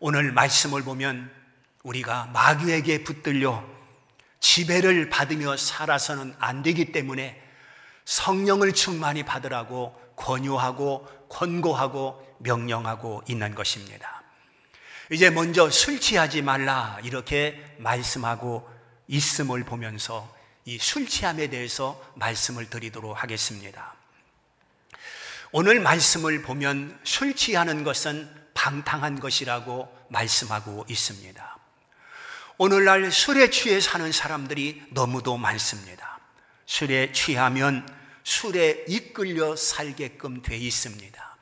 오늘 말씀을 보면 우리가 마귀에게 붙들려 지배를 받으며 살아서는 안 되기 때문에 성령을 충만히 받으라고 권유하고 권고하고 명령하고 있는 것입니다. 이제 먼저 술 취하지 말라 이렇게 말씀하고 있음을 보면서 이 술 취함에 대해서 말씀을 드리도록 하겠습니다. 오늘 말씀을 보면 술 취하는 것은 방탕한 것이라고 말씀하고 있습니다. 오늘날 술에 취해 사는 사람들이 너무도 많습니다. 술에 취하면 술에 이끌려 살게끔 돼 있습니다.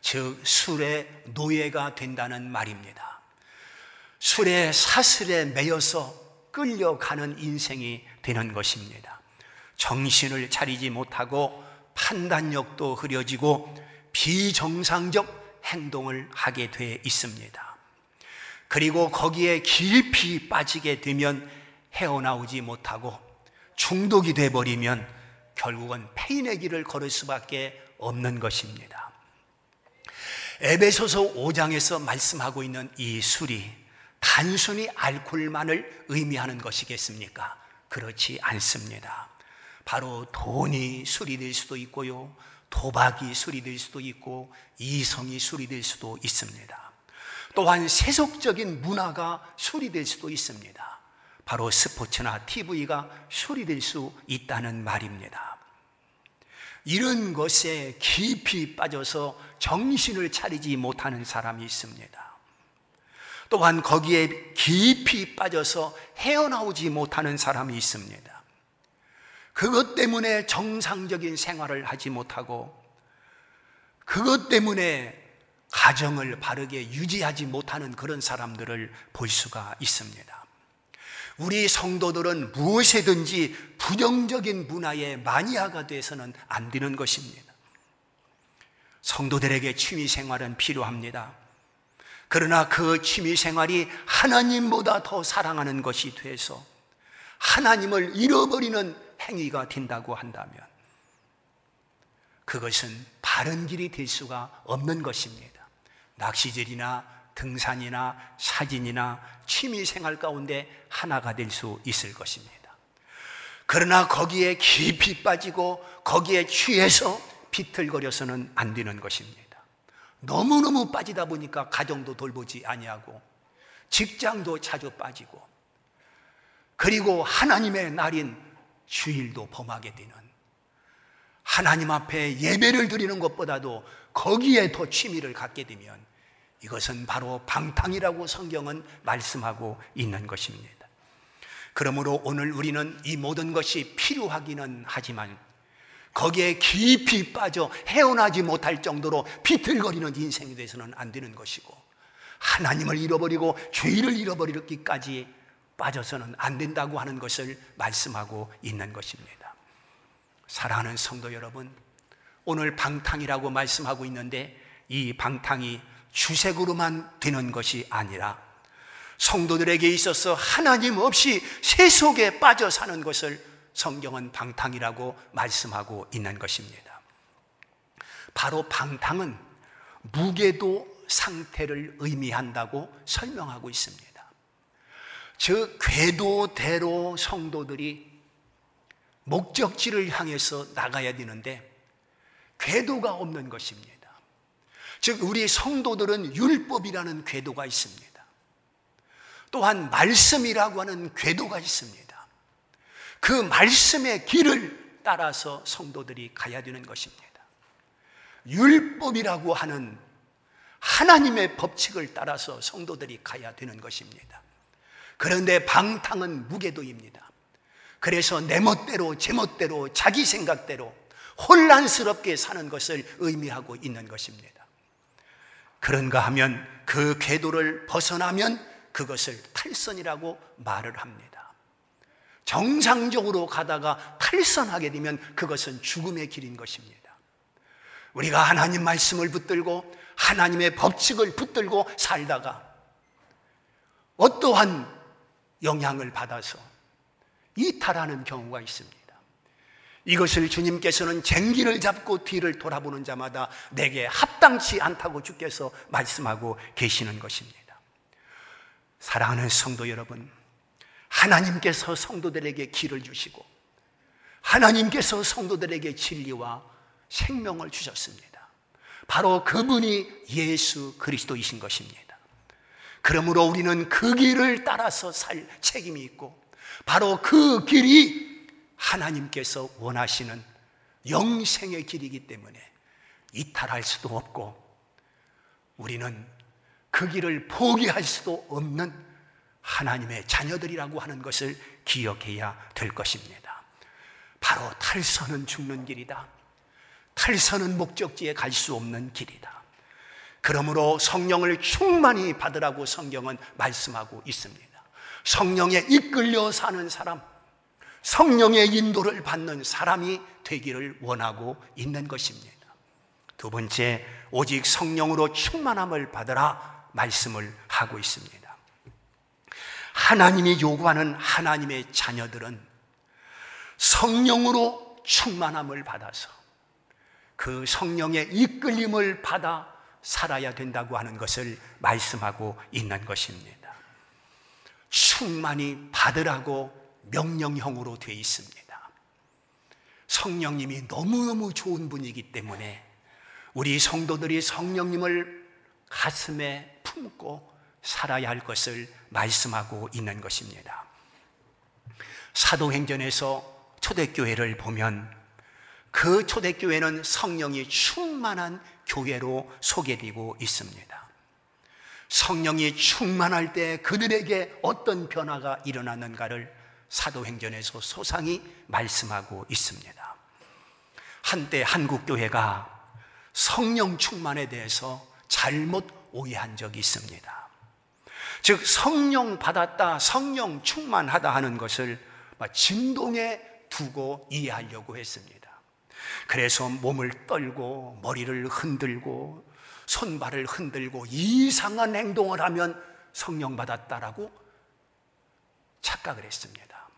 즉 술의 노예가 된다는 말입니다. 술의 사슬에 매여서 끌려가는 인생이 되는 것입니다. 정신을 차리지 못하고 판단력도 흐려지고 비정상적 행동을 하게 돼 있습니다. 그리고 거기에 깊이 빠지게 되면 헤어나오지 못하고 중독이 돼버리면 결국은 폐인의 길을 걸을 수밖에 없는 것입니다. 에베소서 5장에서 말씀하고 있는 이 술이 단순히 알코올만을 의미하는 것이겠습니까? 그렇지 않습니다. 바로 돈이 술이 될 수도 있고요, 도박이 술이 될 수도 있고 이성이 술이 될 수도 있습니다. 또한 세속적인 문화가 술이 될 수도 있습니다. 바로 스포츠나 TV가 술이 될 수 있다는 말입니다. 이런 것에 깊이 빠져서 정신을 차리지 못하는 사람이 있습니다. 또한 거기에 깊이 빠져서 헤어나오지 못하는 사람이 있습니다. 그것 때문에 정상적인 생활을 하지 못하고 그것 때문에 가정을 바르게 유지하지 못하는 그런 사람들을 볼 수가 있습니다. 우리 성도들은 무엇이든지 부정적인 문화의 마니아가 돼서는 안 되는 것입니다. 성도들에게 취미 생활은 필요합니다. 그러나 그 취미 생활이 하나님보다 더 사랑하는 것이 돼서 하나님을 잃어버리는 행위가 된다고 한다면 그것은 바른 길이 될 수가 없는 것입니다. 낚시질이나 등산이나 사진이나 취미 생활 가운데 하나가 될 수 있을 것입니다. 그러나 거기에 깊이 빠지고 거기에 취해서 비틀거려서는 안 되는 것입니다. 너무너무 빠지다 보니까 가정도 돌보지 아니하고 직장도 자주 빠지고 그리고 하나님의 날인 주일도 범하게 되는, 하나님 앞에 예배를 드리는 것보다도 거기에 더 취미를 갖게 되면 이것은 바로 방탕이라고 성경은 말씀하고 있는 것입니다. 그러므로 오늘 우리는 이 모든 것이 필요하기는 하지만 거기에 깊이 빠져 헤어나지 못할 정도로 비틀거리는 인생이 돼서는 안 되는 것이고 하나님을 잃어버리고 주의를 잃어버리기까지 빠져서는 안 된다고 하는 것을 말씀하고 있는 것입니다. 사랑하는 성도 여러분, 오늘 방탕이라고 말씀하고 있는데 이 방탕이 주색으로만 되는 것이 아니라 성도들에게 있어서 하나님 없이 세속에 빠져 사는 것을 성경은 방탕이라고 말씀하고 있는 것입니다. 바로 방탕은 무계도 상태를 의미한다고 설명하고 있습니다. 즉 궤도대로 성도들이 목적지를 향해서 나가야 되는데 궤도가 없는 것입니다. 즉 우리 성도들은 율법이라는 궤도가 있습니다. 또한 말씀이라고 하는 궤도가 있습니다. 그 말씀의 길을 따라서 성도들이 가야 되는 것입니다. 율법이라고 하는 하나님의 법칙을 따라서 성도들이 가야 되는 것입니다. 그런데 방탕은 무계도입니다. 그래서 내 멋대로 제 멋대로 자기 생각대로 혼란스럽게 사는 것을 의미하고 있는 것입니다. 그런가 하면 그 궤도를 벗어나면 그것을 탈선이라고 말을 합니다. 정상적으로 가다가 탈선하게 되면 그것은 죽음의 길인 것입니다. 우리가 하나님 말씀을 붙들고 하나님의 법칙을 붙들고 살다가 어떠한 영향을 받아서 이탈하는 경우가 있습니다. 이것을 주님께서는 쟁기를 잡고 뒤를 돌아보는 자마다 내게 합당치 않다고 주께서 말씀하고 계시는 것입니다. 사랑하는 성도 여러분, 하나님께서 성도들에게 길을 주시고 하나님께서 성도들에게 진리와 생명을 주셨습니다. 바로 그분이 예수 그리스도이신 것입니다. 그러므로 우리는 그 길을 따라서 살 책임이 있고, 바로 그 길이 하나님께서 원하시는 영생의 길이기 때문에 이탈할 수도 없고, 우리는 그 길을 포기할 수도 없는 하나님의 자녀들이라고 하는 것을 기억해야 될 것입니다. 바로 탈선은 죽는 길이다. 탈선은 목적지에 갈 수 없는 길이다. 그러므로 성령을 충만히 받으라고 성경은 말씀하고 있습니다. 성령에 이끌려 사는 사람, 성령의 인도를 받는 사람이 되기를 원하고 있는 것입니다. 두 번째, 오직 성령으로 충만함을 받으라 말씀을 하고 있습니다. 하나님이 요구하는 하나님의 자녀들은 성령으로 충만함을 받아서 그 성령의 이끌림을 받아 살아야 된다고 하는 것을 말씀하고 있는 것입니다. 충만히 받으라고 명령형으로 되어 있습니다. 성령님이 너무너무 좋은 분이기 때문에 우리 성도들이 성령님을 가슴에 품고 살아야 할 것을 말씀하고 있는 것입니다. 사도행전에서 초대교회를 보면 그 초대교회는 성령이 충만한 교회로 소개되고 있습니다. 성령이 충만할 때 그들에게 어떤 변화가 일어났는가를 사도행전에서 소상히 말씀하고 있습니다. 한때 한국교회가 성령 충만에 대해서 잘못 오해한 적이 있습니다. 즉 성령 받았다, 성령 충만하다 하는 것을 진동에 두고 이해하려고 했습니다. 그래서 몸을 떨고 머리를 흔들고 손발을 흔들고 이상한 행동을 하면 성령 받았다라고 착각을 했습니다.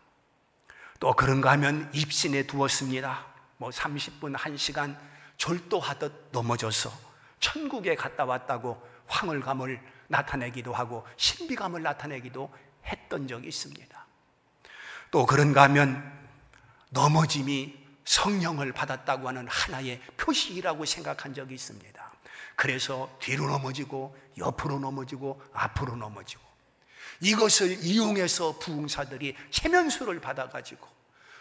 또 그런가 하면 입신에 두었습니다. 30분, 1시간 졸도하듯 넘어져서 천국에 갔다 왔다고 황홀감을 나타내기도 하고 신비감을 나타내기도 했던 적이 있습니다. 또 그런가 하면 넘어짐이 성령을 받았다고 하는 하나의 표시라고 생각한 적이 있습니다. 그래서 뒤로 넘어지고 옆으로 넘어지고 앞으로 넘어지고, 이것을 이용해서 부흥사들이 체면수를 받아가지고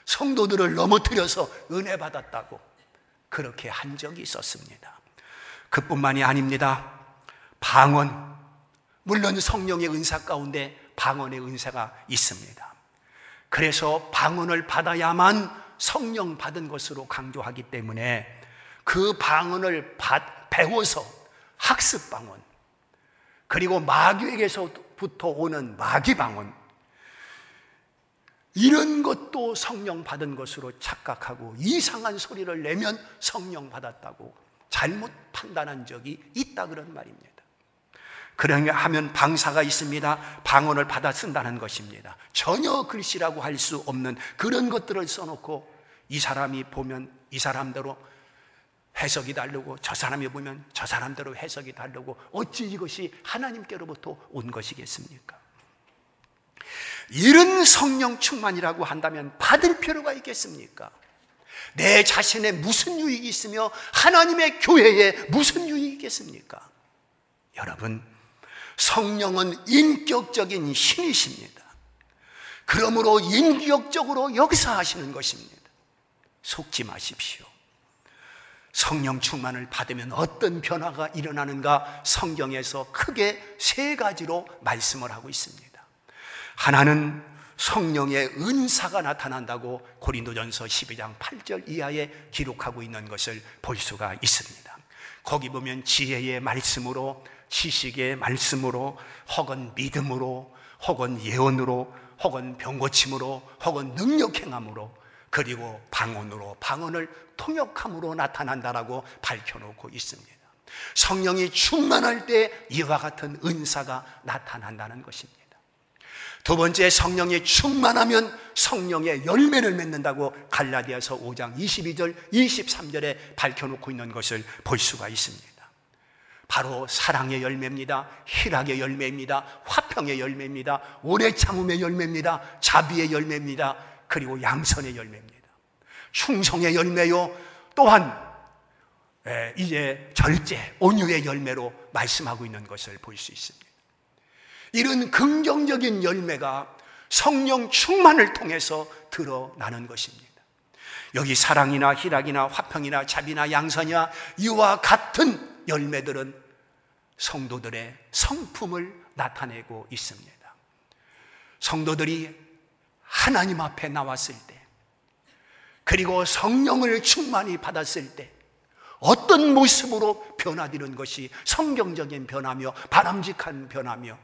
성도들을 넘어뜨려서 은혜 받았다고 그렇게 한 적이 있었습니다. 그뿐만이 아닙니다. 방언, 물론 성령의 은사 가운데 방언의 은사가 있습니다. 그래서 방언을 받아야만 성령 받은 것으로 강조하기 때문에 그 방언을 배워서 학습 방언, 그리고 마귀에게서부터 오는 마귀 방언, 이런 것도 성령 받은 것으로 착각하고 이상한 소리를 내면 성령 받았다고 잘못 판단한 적이 있다 그런 말입니다. 그러냐 하면 방사가 있습니다. 방언을 받아 쓴다는 것입니다. 전혀 글씨라고 할 수 없는 그런 것들을 써놓고 이 사람이 보면 이 사람대로 해석이 다르고 저 사람이 보면 저 사람대로 해석이 다르고, 어찌 이것이 하나님께로부터 온 것이겠습니까? 이런 성령 충만이라고 한다면 받을 필요가 있겠습니까? 내 자신에 무슨 유익이 있으며 하나님의 교회에 무슨 유익이 있겠습니까? 여러분, 성령은 인격적인 신이십니다. 그러므로 인격적으로 역사하시는 것입니다. 속지 마십시오. 성령 충만을 받으면 어떤 변화가 일어나는가 성경에서 크게 세 가지로 말씀을 하고 있습니다. 하나는 성령의 은사가 나타난다고 고린도전서 12장 8절 이하에 기록하고 있는 것을 볼 수가 있습니다. 거기 보면 지혜의 말씀으로, 지식의 말씀으로, 혹은 믿음으로, 혹은 예언으로, 혹은 병고침으로, 혹은 능력행함으로, 그리고 방언으로, 방언을 통역함으로 나타난다라고 밝혀놓고 있습니다. 성령이 충만할 때 이와 같은 은사가 나타난다는 것입니다. 두 번째, 성령이 충만하면 성령의 열매를 맺는다고 갈라디아서 5장 22절 23절에 밝혀놓고 있는 것을 볼 수가 있습니다. 바로 사랑의 열매입니다. 희락의 열매입니다. 화평의 열매입니다. 오래 참음의 열매입니다. 자비의 열매입니다. 그리고 양선의 열매입니다. 충성의 열매요, 또한 이제 절제, 온유의 열매로 말씀하고 있는 것을 볼 수 있습니다. 이런 긍정적인 열매가 성령 충만을 통해서 드러나는 것입니다. 여기 사랑이나 희락이나 화평이나 자비나 양선이나 이와 같은 열매들은 성도들의 성품을 나타내고 있습니다. 성도들이 하나님 앞에 나왔을 때, 그리고 성령을 충만히 받았을 때 어떤 모습으로 변화되는 것이 성경적인 변화며 바람직한 변화며,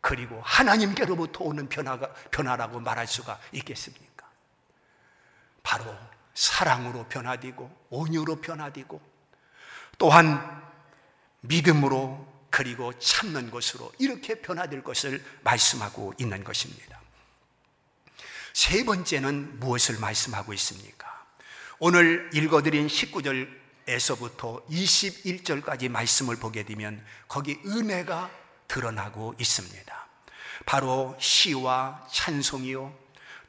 그리고 하나님께로부터 오는 변화라고 말할 수가 있겠습니까? 바로 사랑으로 변화되고 온유로 변화되고, 또한 믿음으로, 그리고 참는 것으로 이렇게 변화될 것을 말씀하고 있는 것입니다. 세 번째는 무엇을 말씀하고 있습니까? 오늘 읽어드린 19절에서부터 21절까지 말씀을 보게 되면 거기 은혜가 드러나고 있습니다. 바로 시와 찬송이요,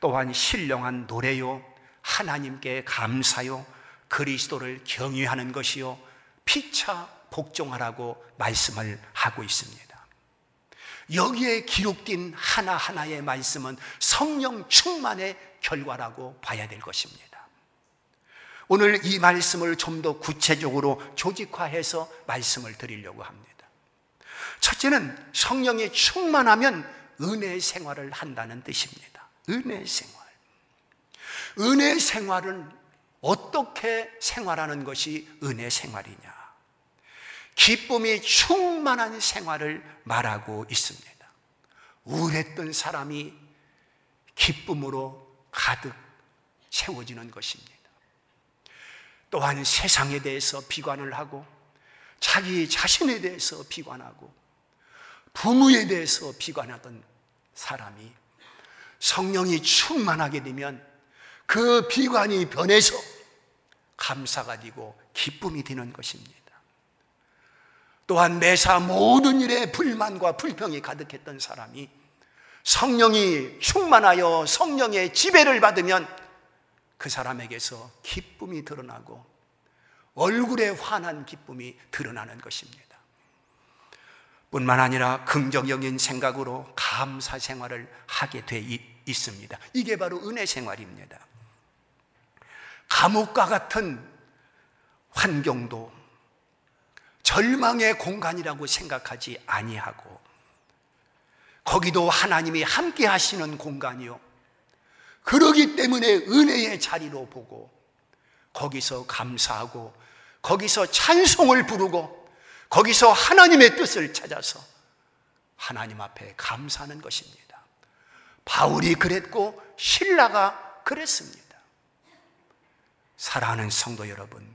또한 신령한 노래요, 하나님께 감사요, 그리스도를 경외하는 것이요, 피차 복종하라고 말씀을 하고 있습니다. 여기에 기록된 하나하나의 말씀은 성령 충만의 결과라고 봐야 될 것입니다. 오늘 이 말씀을 좀 더 구체적으로 조직화해서 말씀을 드리려고 합니다. 첫째는 성령이 충만하면 은혜 생활을 한다는 뜻입니다. 은혜 생활. 은혜 생활은 어떻게 생활하는 것이 은혜 생활이냐? 기쁨이 충만한 생활을 말하고 있습니다. 우울했던 사람이 기쁨으로 가득 채워지는 것입니다. 또한 세상에 대해서 비관을 하고, 자기 자신에 대해서 비관하고, 부모에 대해서 비관하던 사람이 성령이 충만하게 되면 그 비관이 변해서 감사가 되고 기쁨이 되는 것입니다. 또한 매사 모든 일에 불만과 불평이 가득했던 사람이 성령이 충만하여 성령의 지배를 받으면 그 사람에게서 기쁨이 드러나고 얼굴에 환한 기쁨이 드러나는 것입니다. 뿐만 아니라 긍정적인 생각으로 감사 생활을 하게 돼 있습니다. 이게 바로 은혜 생활입니다. 감옥과 같은 환경도 절망의 공간이라고 생각하지 아니하고, 거기도 하나님이 함께 하시는 공간이요, 그러기 때문에 은혜의 자리로 보고 거기서 감사하고 거기서 찬송을 부르고 거기서 하나님의 뜻을 찾아서 하나님 앞에 감사하는 것입니다. 바울이 그랬고 실라가 그랬습니다. 사랑하는 성도 여러분,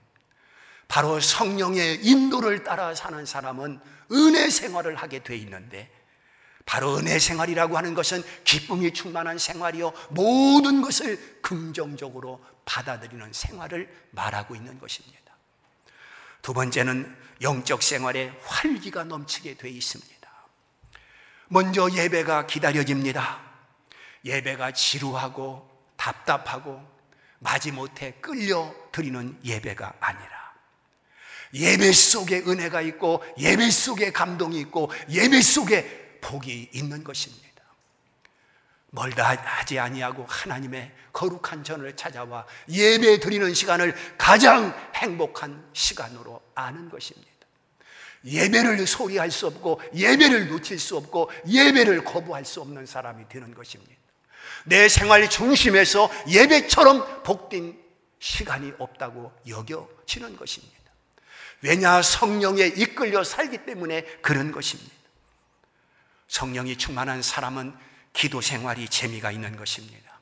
바로 성령의 인도를 따라 사는 사람은 은혜 생활을 하게 돼 있는데, 바로 은혜 생활이라고 하는 것은 기쁨이 충만한 생활이요, 모든 것을 긍정적으로 받아들이는 생활을 말하고 있는 것입니다. 두 번째는 영적 생활에 활기가 넘치게 돼 있습니다. 먼저 예배가 기다려집니다. 예배가 지루하고 답답하고 마지못해 끌려 드리는 예배가 아니라, 예배 속에 은혜가 있고 예배 속에 감동이 있고 예배 속에 복이 있는 것입니다. 멀다 하지 아니하고 하나님의 거룩한 전을 찾아와 예배 드리는 시간을 가장 행복한 시간으로 아는 것입니다. 예배를 소리할 수 없고 예배를 놓칠 수 없고 예배를 거부할 수 없는 사람이 되는 것입니다. 내 생활 중심에서 예배처럼 복된 시간이 없다고 여겨지는 것입니다. 왜냐? 성령에 이끌려 살기 때문에 그런 것입니다. 성령이 충만한 사람은 기도 생활이 재미가 있는 것입니다.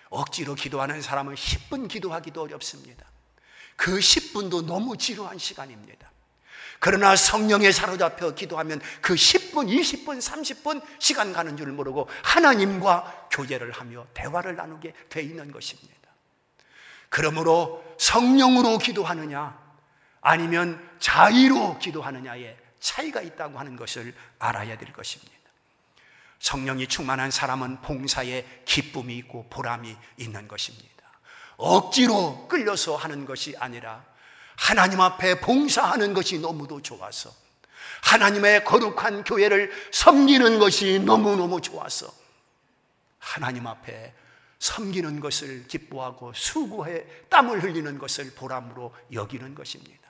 억지로 기도하는 사람은 10분 기도하기도 어렵습니다. 그 10분도 너무 지루한 시간입니다. 그러나 성령에 사로잡혀 기도하면 그 10분, 20분, 30분 시간 가는 줄 모르고 하나님과 교제를 하며 대화를 나누게 돼 있는 것입니다. 그러므로 성령으로 기도하느냐 아니면 자의로 기도하느냐에 차이가 있다고 하는 것을 알아야 될 것입니다. 성령이 충만한 사람은 봉사에 기쁨이 있고 보람이 있는 것입니다. 억지로 끌려서 하는 것이 아니라 하나님 앞에 봉사하는 것이 너무도 좋아서, 하나님의 거룩한 교회를 섬기는 것이 너무너무 좋아서 하나님 앞에 섬기는 것을 기뻐하고 수고해 땀을 흘리는 것을 보람으로 여기는 것입니다.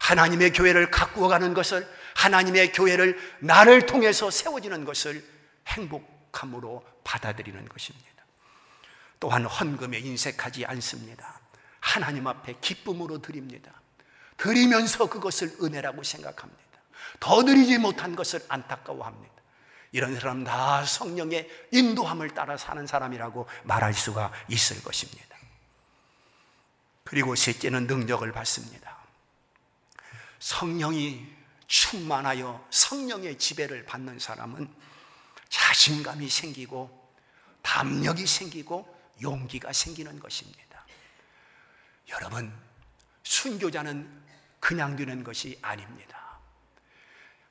하나님의 교회를 가꾸어가는 것을, 하나님의 교회를 나를 통해서 세워지는 것을 행복함으로 받아들이는 것입니다. 또한 헌금에 인색하지 않습니다. 하나님 앞에 기쁨으로 드립니다. 드리면서 그것을 은혜라고 생각합니다. 더 드리지 못한 것을 안타까워합니다. 이런 사람 다 성령의 인도함을 따라 사는 사람이라고 말할 수가 있을 것입니다. 그리고 셋째는 능력을 받습니다. 성령이 충만하여 성령의 지배를 받는 사람은 자신감이 생기고 담력이 생기고 용기가 생기는 것입니다. 여러분, 순교자는 그냥 되는 것이 아닙니다.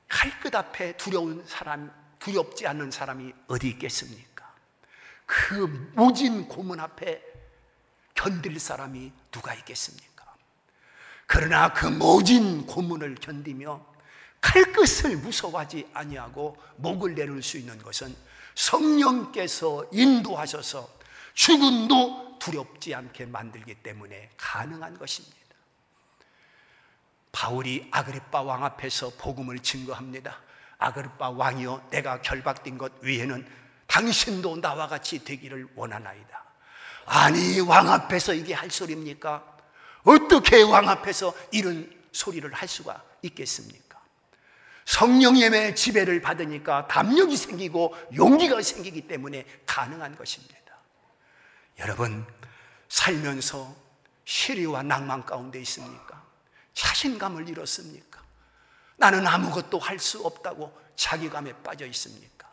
칼끝 앞에 두렵지 않는 사람이 어디 있겠습니까? 그 모진 고문 앞에 견딜 사람이 누가 있겠습니까? 그러나 그 모진 고문을 견디며 칼끝을 무서워하지 아니하고 목을 내릴 수 있는 것은 성령께서 인도하셔서 죽음도 두렵지 않게 만들기 때문에 가능한 것입니다. 바울이 아그리빠 왕 앞에서 복음을 증거합니다. 아그리빠 왕이여, 내가 결박된 것 외에는 당신도 나와 같이 되기를 원하나이다. 아니, 왕 앞에서 이게 할 소리입니까? 어떻게 왕 앞에서 이런 소리를 할 수가 있겠습니까? 성령님의 지배를 받으니까 담력이 생기고 용기가 생기기 때문에 가능한 것입니다. 여러분, 살면서 시리와 낭만 가운데 있습니까? 자신감을 잃었습니까? 나는 아무것도 할 수 없다고 자기감에 빠져 있습니까?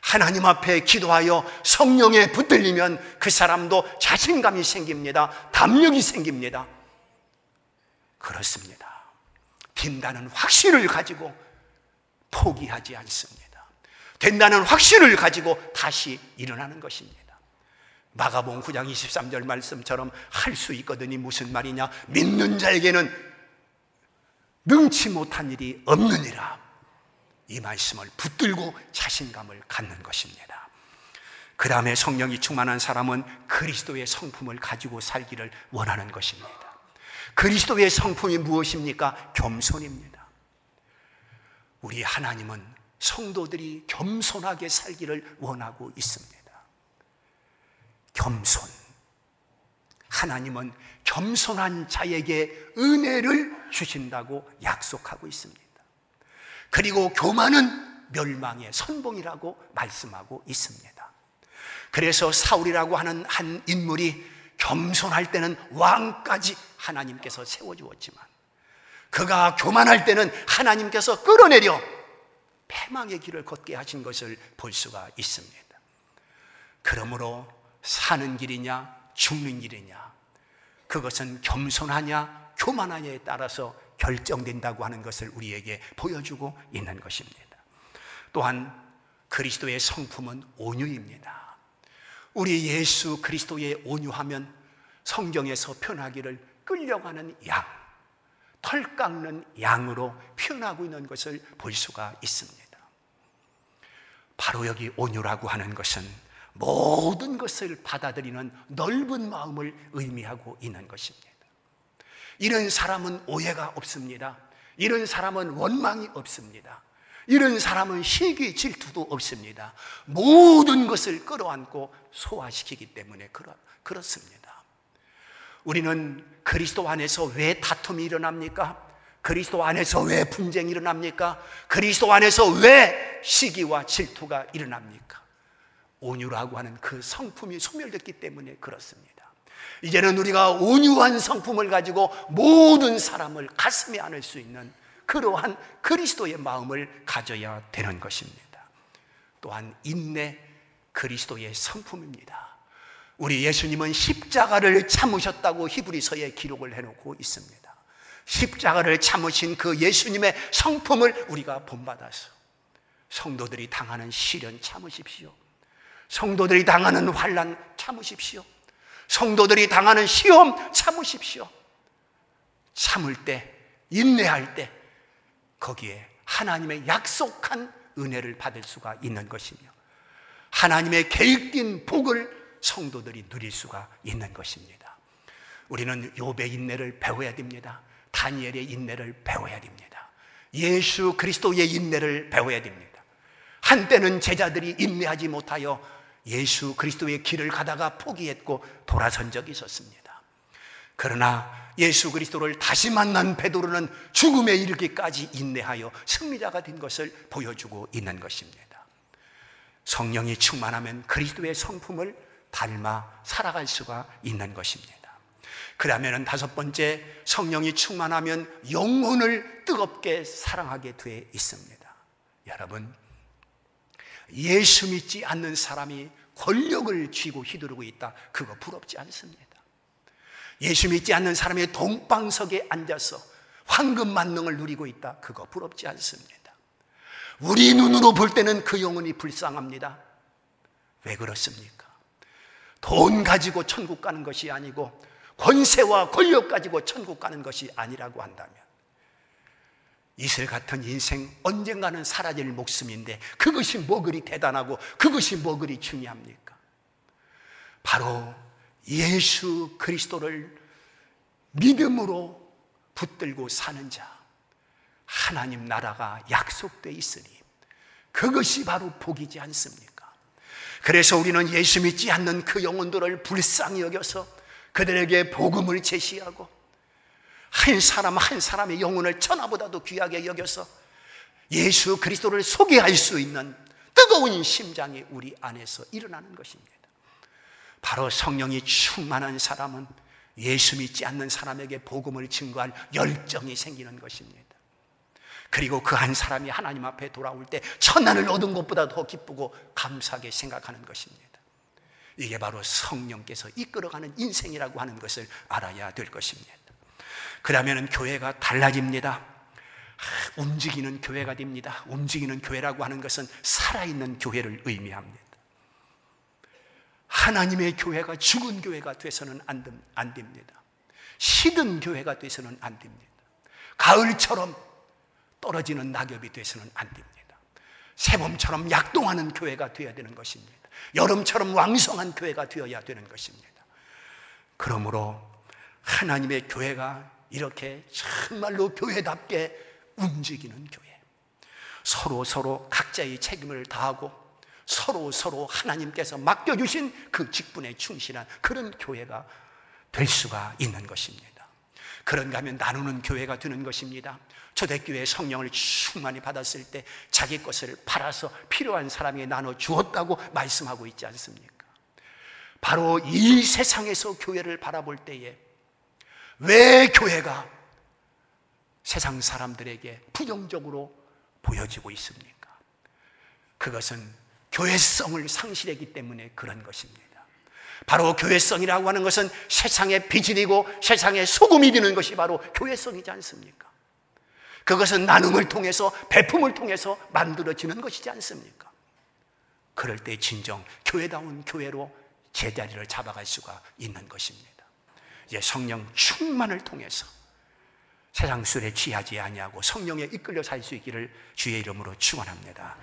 하나님 앞에 기도하여 성령에 붙들리면 그 사람도 자신감이 생깁니다. 담력이 생깁니다. 그렇습니다. 된다는 확신을 가지고 포기하지 않습니다. 된다는 확신을 가지고 다시 일어나는 것입니다. 마가복음 9장 23절 말씀처럼 할 수 있거든이 무슨 말이냐? 믿는 자에게는 능치 못한 일이 없느니라. 이 말씀을 붙들고 자신감을 갖는 것입니다. 그 다음에 성령이 충만한 사람은 그리스도의 성품을 가지고 살기를 원하는 것입니다. 그리스도의 성품이 무엇입니까? 겸손입니다. 우리 하나님은 성도들이 겸손하게 살기를 원하고 있습니다. 겸손. 하나님은 겸손한 자에게 은혜를 주신다고 약속하고 있습니다. 그리고 교만은 멸망의 선봉이라고 말씀하고 있습니다. 그래서 사울이라고 하는 한 인물이 겸손할 때는 왕까지 하나님께서 세워주었지만, 그가 교만할 때는 하나님께서 끌어내려 패망의 길을 걷게 하신 것을 볼 수가 있습니다. 그러므로 사는 길이냐 죽는 길이냐, 그것은 겸손하냐 교만하냐에 따라서 결정된다고 하는 것을 우리에게 보여주고 있는 것입니다. 또한 그리스도의 성품은 온유입니다. 우리 예수 그리스도의 온유하면 성경에서 표현하기를 끌려가는 양, 털 깎는 양으로 표현하고 있는 것을 볼 수가 있습니다. 바로 여기 온유라고 하는 것은 모든 것을 받아들이는 넓은 마음을 의미하고 있는 것입니다. 이런 사람은 오해가 없습니다. 이런 사람은 원망이 없습니다. 이런 사람은 시기 질투도 없습니다. 모든 것을 끌어안고 소화시키기 때문에 그렇습니다. 우리는 그리스도 안에서 왜 다툼이 일어납니까? 그리스도 안에서 왜 분쟁이 일어납니까? 그리스도 안에서 왜 시기와 질투가 일어납니까? 온유라고 하는 그 성품이 소멸됐기 때문에 그렇습니다. 이제는 우리가 온유한 성품을 가지고 모든 사람을 가슴에 안을 수 있는 그러한 그리스도의 마음을 가져야 되는 것입니다. 또한 인내, 그리스도의 성품입니다. 우리 예수님은 십자가를 참으셨다고 히브리서에 기록을 해놓고 있습니다. 십자가를 참으신 그 예수님의 성품을 우리가 본받아서 성도들이 당하는 시련 참으십시오. 성도들이 당하는 환난 참으십시오. 성도들이 당하는 시험 참으십시오. 참을 때, 인내할 때 거기에 하나님의 약속한 은혜를 받을 수가 있는 것이며 하나님의 계획된 복을 성도들이 누릴 수가 있는 것입니다. 우리는 욥의 인내를 배워야 됩니다. 다니엘의 인내를 배워야 됩니다. 예수 그리스도의 인내를 배워야 됩니다. 한때는 제자들이 인내하지 못하여 예수 그리스도의 길을 가다가 포기했고 돌아선 적이 있었습니다. 그러나 예수 그리스도를 다시 만난 베드로는 죽음에 이르기까지 인내하여 승리자가 된 것을 보여주고 있는 것입니다. 성령이 충만하면 그리스도의 성품을 닮아 살아갈 수가 있는 것입니다. 그러면 다섯 번째, 성령이 충만하면 영혼을 뜨겁게 사랑하게 돼 있습니다. 여러분, 예수 믿지 않는 사람이 권력을 쥐고 휘두르고 있다, 그거 부럽지 않습니다. 예수 믿지 않는 사람이 동방석에 앉아서 황금 만능을 누리고 있다, 그거 부럽지 않습니다. 우리 눈으로 볼 때는 그 영혼이 불쌍합니다. 왜 그렇습니까? 돈 가지고 천국 가는 것이 아니고 권세와 권력 가지고 천국 가는 것이 아니라고 한다면 이슬 같은 인생 언젠가는 사라질 목숨인데 그것이 뭐 그리 대단하고 그것이 뭐 그리 중요합니까? 바로 예수 그리스도를 믿음으로 붙들고 사는 자, 하나님 나라가 약속되어 있으니 그것이 바로 복이지 않습니까? 그래서 우리는 예수 믿지 않는 그 영혼들을 불쌍히 여겨서 그들에게 복음을 제시하고 한 사람 한 사람의 영혼을 천하보다도 귀하게 여겨서 예수 그리스도를 소개할 수 있는 뜨거운 심장이 우리 안에서 일어나는 것입니다. 바로 성령이 충만한 사람은 예수 믿지 않는 사람에게 복음을 증거할 열정이 생기는 것입니다. 그리고 그 한 사람이 하나님 앞에 돌아올 때 천난을 얻은 것보다 더 기쁘고 감사하게 생각하는 것입니다. 이게 바로 성령께서 이끌어가는 인생이라고 하는 것을 알아야 될 것입니다. 그러면 교회가 달라집니다. 움직이는 교회가 됩니다. 움직이는 교회라고 하는 것은 살아있는 교회를 의미합니다. 하나님의 교회가 죽은 교회가 돼서는 안 됩니다. 시든 교회가 돼서는 안 됩니다. 가을처럼 떨어지는 낙엽이 돼서는 안 됩니다. 새봄처럼 약동하는 교회가 되어야 되는 것입니다. 여름처럼 왕성한 교회가 되어야 되는 것입니다. 그러므로 하나님의 교회가 이렇게 정말로 교회답게 움직이는 교회, 서로 각자의 책임을 다하고 서로 하나님께서 맡겨주신 그 직분에 충실한 그런 교회가 될 수가 있는 것입니다. 그런가 하면 나누는 교회가 되는 것입니다. 초대교회 성령을 충만히 받았을 때 자기 것을 팔아서 필요한 사람에게 나눠 주었다고 말씀하고 있지 않습니까? 바로 이 세상에서 교회를 바라볼 때에 왜 교회가 세상 사람들에게 부정적으로 보여지고 있습니까? 그것은 교회성을 상실했기 때문에 그런 것입니다. 바로 교회성이라고 하는 것은 세상의 빛이 되고 세상의 소금이 되는 것이 바로 교회성이지 않습니까? 그것은 나눔을 통해서 베품을 통해서 만들어지는 것이지 않습니까? 그럴 때 진정 교회다운 교회로 제자리를 잡아갈 수가 있는 것입니다. 이제 성령 충만을 통해서 세상 술에 취하지 아니하고 성령에 이끌려 살 수 있기를 주의 이름으로 축원합니다.